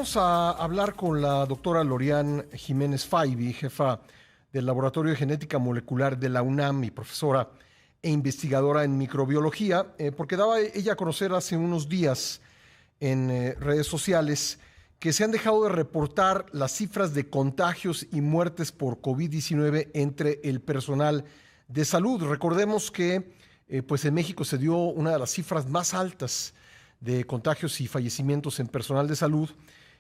Vamos a hablar con la doctora Lorian Jiménez Faibi, jefa del Laboratorio de Genética Molecular de la UNAM y profesora e investigadora en microbiología, porque daba ella a conocer hace unos días en redes sociales que se han dejado de reportar las cifras de contagios y muertes por COVID-19 entre el personal de salud. Recordemos que pues en México se dio una de las cifras más altas de contagios y fallecimientos en personal de salud.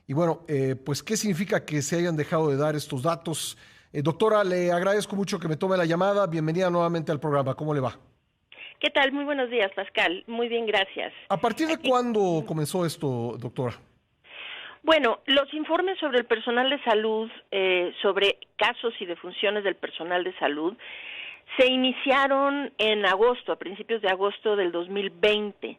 Y bueno, pues, ¿qué significa que se hayan dejado de dar estos datos? Doctora, le agradezco mucho que me tome la llamada. Bienvenida nuevamente al programa. ¿Cómo le va? ¿Qué tal? Muy buenos días, Pascal. Muy bien, gracias. ¿A partir de cuándo comenzó esto, doctora? Bueno, los informes sobre el personal de salud, sobre casos y defunciones del personal de salud, se iniciaron en agosto, a principios de agosto del 2020.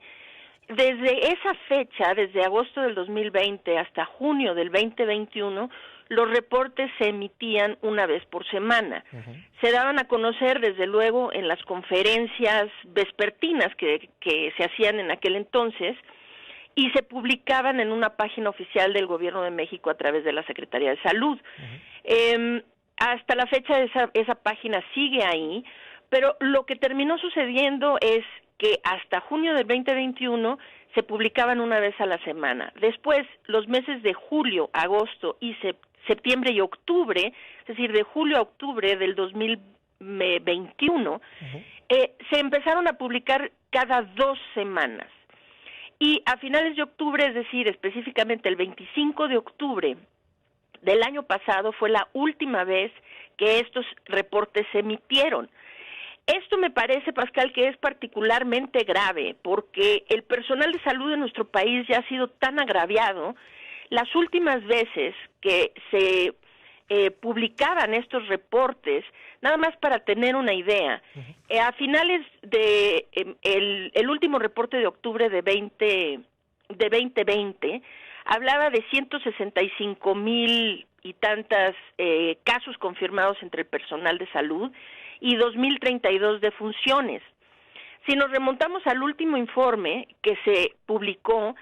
Desde esa fecha, desde agosto del 2020 hasta junio del 2021, los reportes se emitían una vez por semana. Se daban a conocer, desde luego, en las conferencias vespertinas que se hacían en aquel entonces y se publicaban en una página oficial del Gobierno de México a través de la Secretaría de Salud. Hasta la fecha esa página sigue ahí, pero lo que terminó sucediendo es que hasta junio del 2021 se publicaban una vez a la semana. Después, los meses de julio, agosto y septiembre y octubre, es decir, de julio a octubre del 2021, se empezaron a publicar cada 2 semanas. Y a finales de octubre, es decir, específicamente el 25 de octubre del año pasado, fue la última vez que estos reportes se emitieron. Esto me parece, Pascal, que es particularmente grave porque el personal de salud de nuestro país ya ha sido tan agraviado. Las últimas veces que se publicaban estos reportes, nada más para tener una idea, a finales de el último reporte de octubre de 2020, hablaba de 165,000 y tantas casos confirmados entre el personal de salud y 2,032 defunciones. Si nos remontamos al último informe que se publicó,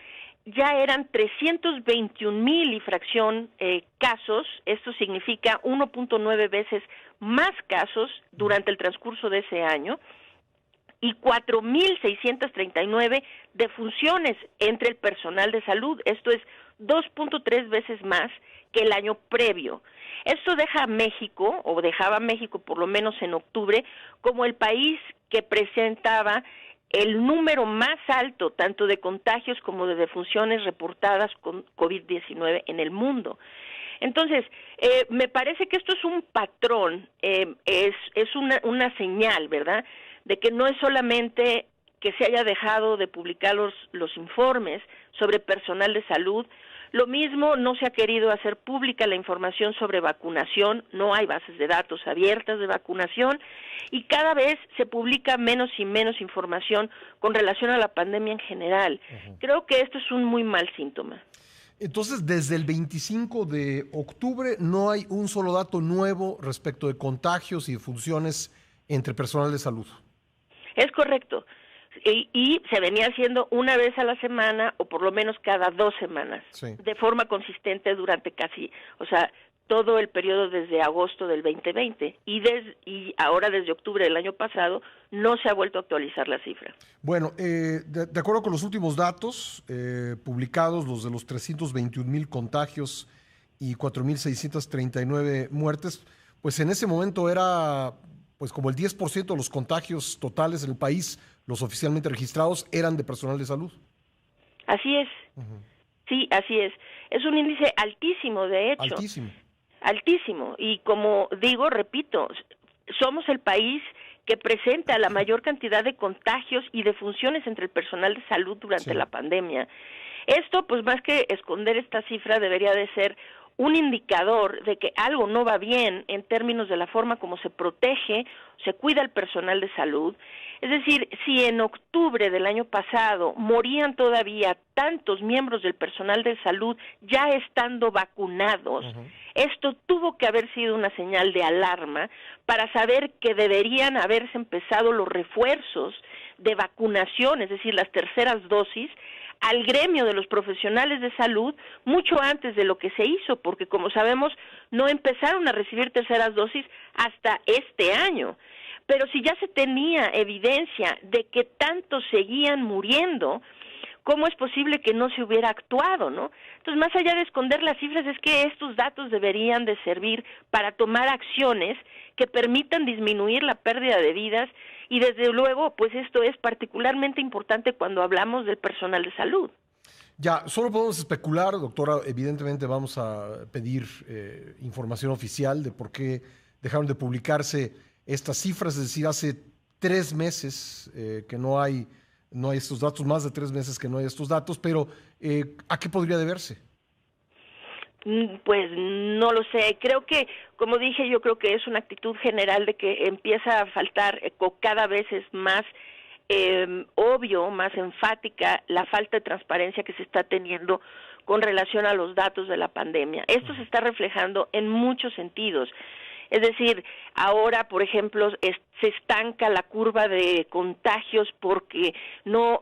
ya eran 321,000 y fracción casos. Esto significa 1.9 veces más casos durante el transcurso de ese año, y 4,639 defunciones entre el personal de salud. Esto es 2.3 veces más que el año previo. Esto deja a México, o dejaba a México por lo menos en octubre, como el país que presentaba el número más alto tanto de contagios como de defunciones reportadas con COVID-19 en el mundo. Entonces, me parece que esto es un patrón, es una señal, ¿verdad?, de que no es solamente que se haya dejado de publicar los informes sobre personal de salud. Lo mismo, no se ha querido hacer pública la información sobre vacunación, no hay bases de datos abiertas de vacunación y cada vez se publica menos y menos información con relación a la pandemia en general. Creo que esto es un muy mal síntoma. Entonces, desde el 25 de octubre no hay un solo dato nuevo respecto de contagios y funciones entre personal de salud. Es correcto. Y se venía haciendo una vez a la semana o por lo menos cada 2 semanas, de forma consistente durante todo el periodo desde agosto del 2020 y ahora desde octubre del año pasado no se ha vuelto a actualizar la cifra. Bueno, de acuerdo con los últimos datos publicados, los de los 321,000 contagios y 4,639 muertes, pues en ese momento era pues como el 10% de los contagios totales en el país, los oficialmente registrados, eran de personal de salud. Así es. Sí, así es. Es un índice altísimo, de hecho. Altísimo. Y como digo, repito, somos el país que presenta la mayor cantidad de contagios y defunciones entre el personal de salud durante la pandemia. Esto, pues más que esconder esta cifra, debería de ser un indicador de que algo no va bien en términos de la forma como se protege, se cuida el personal de salud. Es decir, si en octubre del año pasado morían todavía tantos miembros del personal de salud ya estando vacunados, esto tuvo que haber sido una señal de alarma para saber que deberían haberse empezado los refuerzos de vacunación, es decir, las terceras dosis, al gremio de los profesionales de salud mucho antes de lo que se hizo, porque como sabemos no empezaron a recibir terceras dosis hasta este año. Pero si ya se tenía evidencia de que tantos seguían muriendo, ¿cómo es posible que no se hubiera actuado, no? Entonces, más allá de esconder las cifras, es que estos datos deberían de servir para tomar acciones que permitan disminuir la pérdida de vidas y, desde luego, pues esto es particularmente importante cuando hablamos del personal de salud. Ya, solo podemos especular, doctora. Evidentemente vamos a pedir información oficial de por qué dejaron de publicarse estas cifras, es decir, hace 3 meses que no hay estos datos, más de 3 meses que no hay estos datos, pero ¿a qué podría deberse? Pues no lo sé, creo que, como dije, yo creo que es una actitud general de que empieza a faltar, cada vez es más obvio, más enfática la falta de transparencia que se está teniendo con relación a los datos de la pandemia. Esto se está reflejando en muchos sentidos. Es decir, ahora, por ejemplo, se estanca la curva de contagios porque no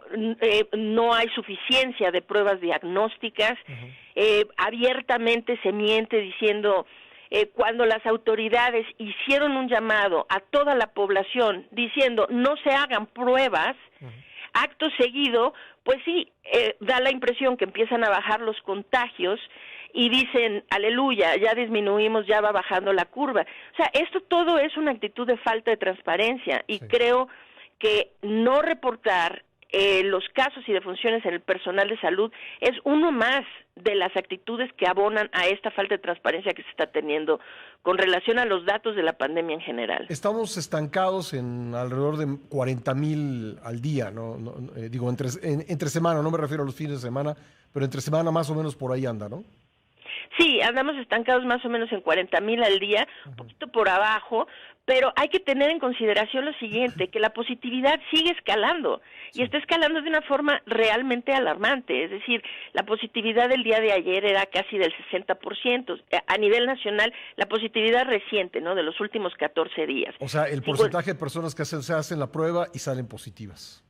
hay suficiencia de pruebas diagnósticas. Abiertamente se miente diciendo, cuando las autoridades hicieron un llamado a toda la población diciendo no se hagan pruebas, acto seguido, pues sí, da la impresión que empiezan a bajar los contagios y dicen, aleluya, ya disminuimos, ya va bajando la curva. O sea, esto todo es una actitud de falta de transparencia y creo que no reportar los casos y defunciones en el personal de salud es uno más de las actitudes que abonan a esta falta de transparencia que se está teniendo con relación a los datos de la pandemia en general. Estamos estancados en alrededor de 40,000 al día, ¿no? Digo, entre semana, no me refiero a los fines de semana, pero entre semana más o menos por ahí anda, ¿no? Sí, andamos estancados más o menos en 40,000 al día, un poquito por abajo, pero hay que tener en consideración lo siguiente, que la positividad sigue escalando y está escalando de una forma realmente alarmante. Es decir, la positividad del día de ayer era casi del 60%. A nivel nacional, la positividad reciente, ¿no?, de los últimos 14 días. O sea, el porcentaje de personas que se hacen la prueba y salen positivas.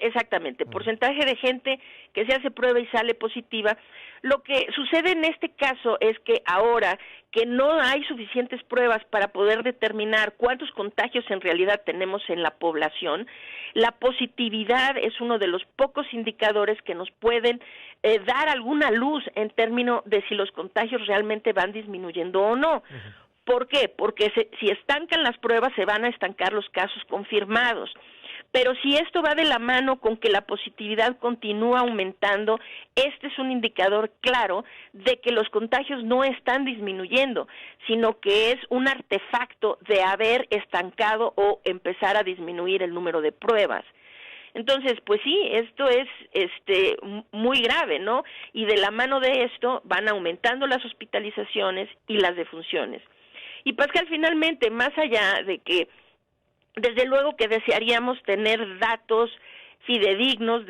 Exactamente, porcentaje de gente que se hace prueba y sale positiva. Lo que sucede en este caso es que ahora que no hay suficientes pruebas para poder determinar cuántos contagios en realidad tenemos en la población, la positividad es uno de los pocos indicadores que nos pueden dar alguna luz en términos de si los contagios realmente van disminuyendo o no. ¿Por qué? Porque si estancan las pruebas, se van a estancar los casos confirmados. Pero si esto va de la mano con que la positividad continúa aumentando, este es un indicador claro de que los contagios no están disminuyendo, sino que es un artefacto de haber estancado o empezar a disminuir el número de pruebas. Entonces, pues sí, esto es muy grave, ¿no? Y de la mano de esto van aumentando las hospitalizaciones y las defunciones. Y Pascal, finalmente, más allá de que desde luego que desearíamos tener datos fidedignos,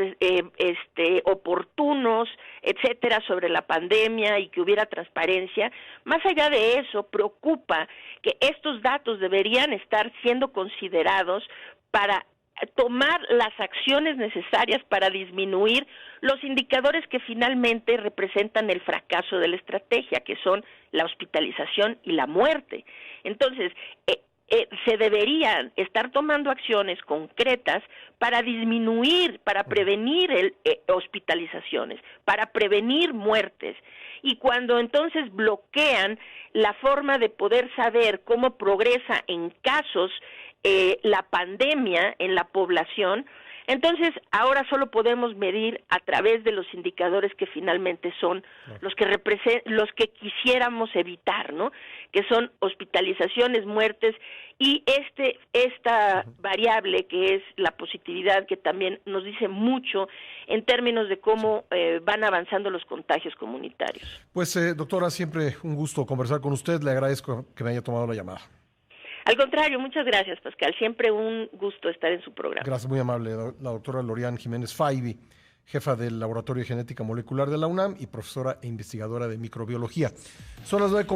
oportunos, etcétera, sobre la pandemia y que hubiera transparencia. Más allá de eso, preocupa que estos datos deberían estar siendo considerados para tomar las acciones necesarias para disminuir los indicadores que finalmente representan el fracaso de la estrategia, que son la hospitalización y la muerte. Entonces, se deberían estar tomando acciones concretas para disminuir, para prevenir hospitalizaciones, para prevenir muertes. Y cuando entonces bloquean la forma de poder saber cómo progresa en casos la pandemia en la población, entonces ahora solo podemos medir a través de los indicadores que finalmente son los que quisiéramos evitar, ¿no? Que son hospitalizaciones, muertes y esta variable que es la positividad, que también nos dice mucho en términos de cómo van avanzando los contagios comunitarios. Pues doctora, siempre un gusto conversar con usted. Le agradezco que me haya tomado la llamada. Al contrario, muchas gracias, Pascal. Siempre un gusto estar en su programa. Gracias, muy amable. La doctora Lorian Jiménez Faibi, jefa del Laboratorio de Genética Molecular de la UNAM y profesora e investigadora de microbiología. Son las 9:00.